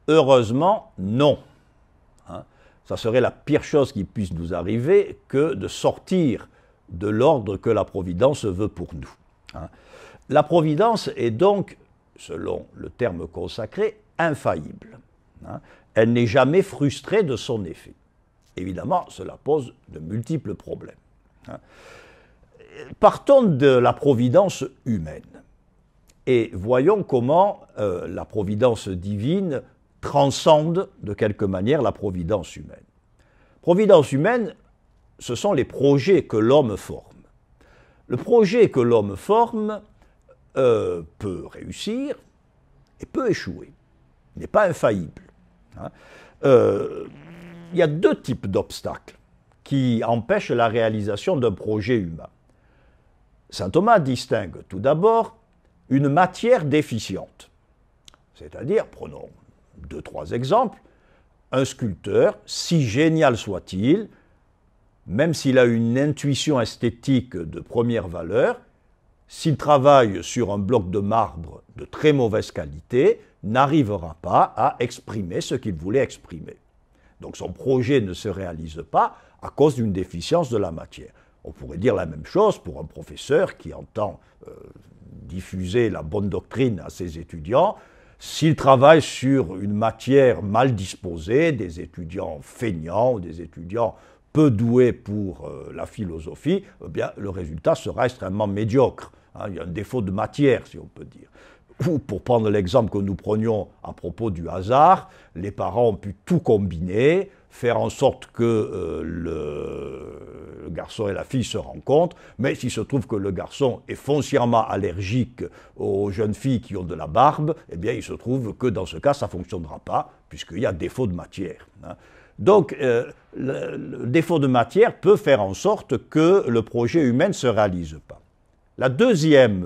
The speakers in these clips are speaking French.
Heureusement, non. Hein? Ça serait la pire chose qui puisse nous arriver que de sortir de l'ordre que la Providence veut pour nous. Hein? La Providence est donc, selon le terme consacré, infaillible. Hein? Elle n'est jamais frustrée de son effet. Évidemment, cela pose de multiples problèmes. Hein? Partons de la Providence humaine et voyons comment la Providence divine transcende de quelque manière la Providence humaine. Providence humaine, ce sont les projets que l'homme forme. Le projet que l'homme forme peut réussir et peut échouer. Il n'est pas infaillible. Hein? Il y a deux types d'obstacles qui empêchent la réalisation d'un projet humain. Saint Thomas distingue tout d'abord une matière déficiente. C'est-à-dire, prenons 2-3 exemples, un sculpteur, si génial soit-il, même s'il a une intuition esthétique de première valeur, s'il travaille sur un bloc de marbre de très mauvaise qualité, n'arrivera pas à exprimer ce qu'il voulait exprimer. Donc son projet ne se réalise pas à cause d'une déficience de la matière. On pourrait dire la même chose pour un professeur qui entend diffuser la bonne doctrine à ses étudiants. S'il travaille sur une matière mal disposée, des étudiants feignants ou des étudiants peu doués pour la philosophie, eh bien, le résultat sera extrêmement médiocre. Hein, il y a un défaut de matière, si on peut dire. Ou pour prendre l'exemple que nous prenions à propos du hasard, les parents ont pu tout combiner, faire en sorte que le garçon et la fille se rencontrent, mais s'il se trouve que le garçon est foncièrement allergique aux jeunes filles qui ont de la barbe, eh bien il se trouve que dans ce cas ça ne fonctionnera pas, puisqu'il y a défaut de matière. Hein. Donc le défaut de matière peut faire en sorte que le projet humain ne se réalise pas. La deuxième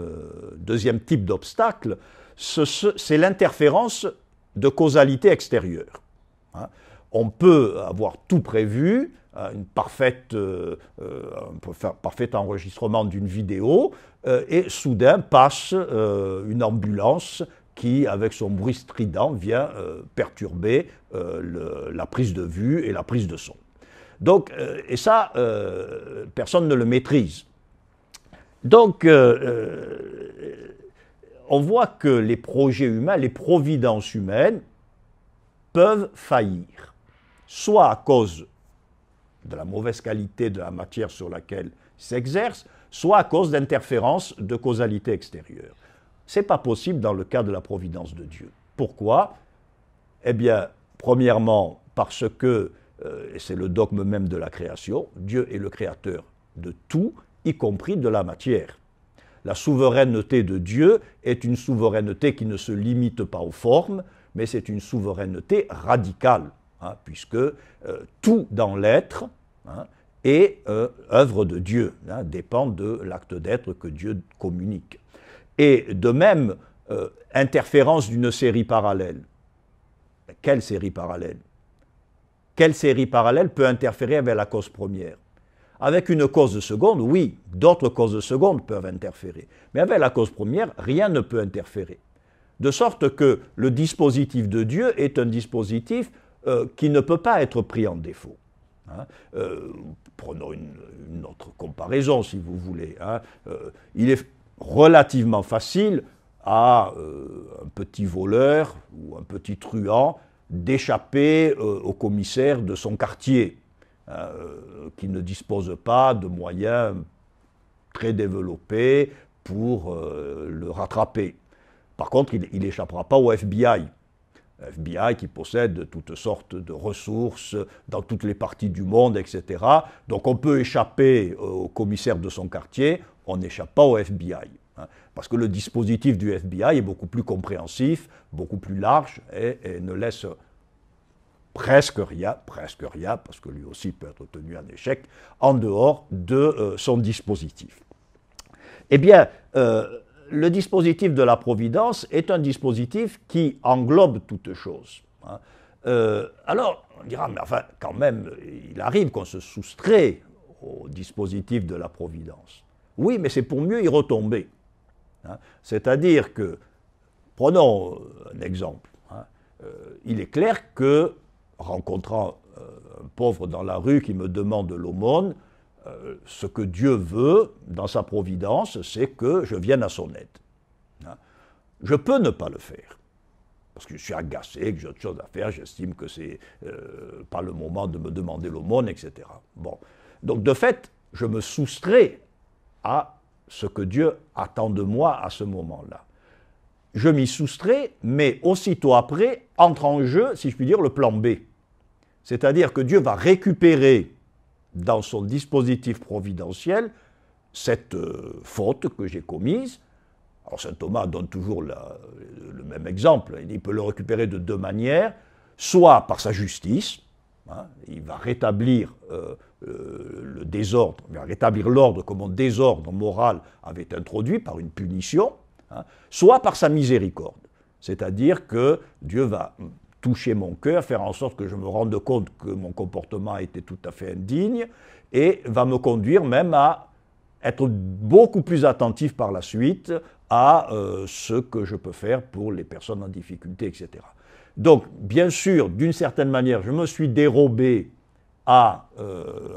type d'obstacle, c'est l'interférence de causalité extérieure. Hein. On peut avoir tout prévu, un parfait enregistrement d'une vidéo, et soudain passe une ambulance qui, avec son bruit strident, vient perturber la prise de vue et la prise de son. Donc, et ça, personne ne le maîtrise. Donc, on voit que les projets humains, les providences humaines, peuvent faillir, soit à cause de la mauvaise qualité de la matière sur laquelle ils s'exercent, soit à cause d'interférences de causalité extérieure. Ce n'est pas possible dans le cas de la providence de Dieu. Pourquoi? Eh bien, premièrement, parce que, et c'est le dogme même de la création, Dieu est le créateur de tout, y compris de la matière. La souveraineté de Dieu est une souveraineté qui ne se limite pas aux formes, mais c'est une souveraineté radicale, hein, puisque tout dans l'être est œuvre de Dieu, hein, dépend de l'acte d'être que Dieu communique. Et de même, interférence d'une série parallèle. Quelle série parallèle? Quelle série parallèle peut interférer avec la cause première? Avec une cause seconde, oui, d'autres causes secondes peuvent interférer. Mais avec la cause première, rien ne peut interférer. De sorte que le dispositif de Dieu est un dispositif qui ne peut pas être pris en défaut. Hein. Prenons une autre comparaison, si vous voulez. Hein. Il est relativement facile à un petit voleur ou un petit truand d'échapper au commissaire de son quartier, qui ne dispose pas de moyens très développés pour le rattraper. Par contre, il n'échappera pas au FBI. FBI qui possède toutes sortes de ressources dans toutes les parties du monde, etc. Donc on peut échapper au commissaire de son quartier, on n'échappe pas au FBI. Hein, parce que le dispositif du FBI est beaucoup plus compréhensif, beaucoup plus large et ne laisse presque rien, parce que lui aussi peut être tenu en échec, en dehors de son dispositif. Eh bien, le dispositif de la providence est un dispositif qui englobe toutes choses. Hein. Alors, on dira, mais enfin, quand même, il arrive qu'on se soustrait au dispositif de la providence. Oui, mais c'est pour mieux y retomber. Hein. C'est-à-dire que, prenons un exemple, hein, il est clair que, rencontrant un pauvre dans la rue qui me demande de l'aumône, ce que Dieu veut dans sa providence, c'est que je vienne à son aide. Hein? Je peux ne pas le faire, parce que je suis agacé, que j'ai autre chose à faire, j'estime que ce n'est pas le moment de me demander l'aumône, etc. Bon. Donc de fait, je me soustrais à ce que Dieu attend de moi à ce moment-là. Je m'y soustrais, mais aussitôt après, entre en jeu, si je puis dire, le plan B. C'est-à-dire que Dieu va récupérer dans son dispositif providentiel cette faute que j'ai commise. Alors saint Thomas donne toujours le même exemple. Il peut le récupérer de deux manières, soit par sa justice, hein, il va rétablir le désordre, il va rétablir l'ordre que mon désordre moral avait introduit par une punition, hein, soit par sa miséricorde. C'est-à-dire que Dieu va toucher mon cœur, faire en sorte que je me rende compte que mon comportement était tout à fait indigne, et va me conduire même à être beaucoup plus attentif par la suite à ce que je peux faire pour les personnes en difficulté, etc. Donc, bien sûr, d'une certaine manière, je me suis dérobé à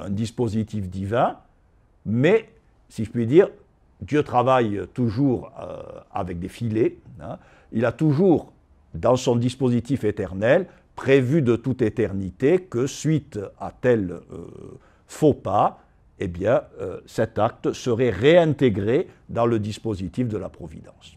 un dispositif divin, mais, si je puis dire, Dieu travaille toujours avec des filets. Hein. Il a toujours, dans son dispositif éternel, prévu de toute éternité que, suite à tel faux pas, eh bien, cet acte serait réintégré dans le dispositif de la providence.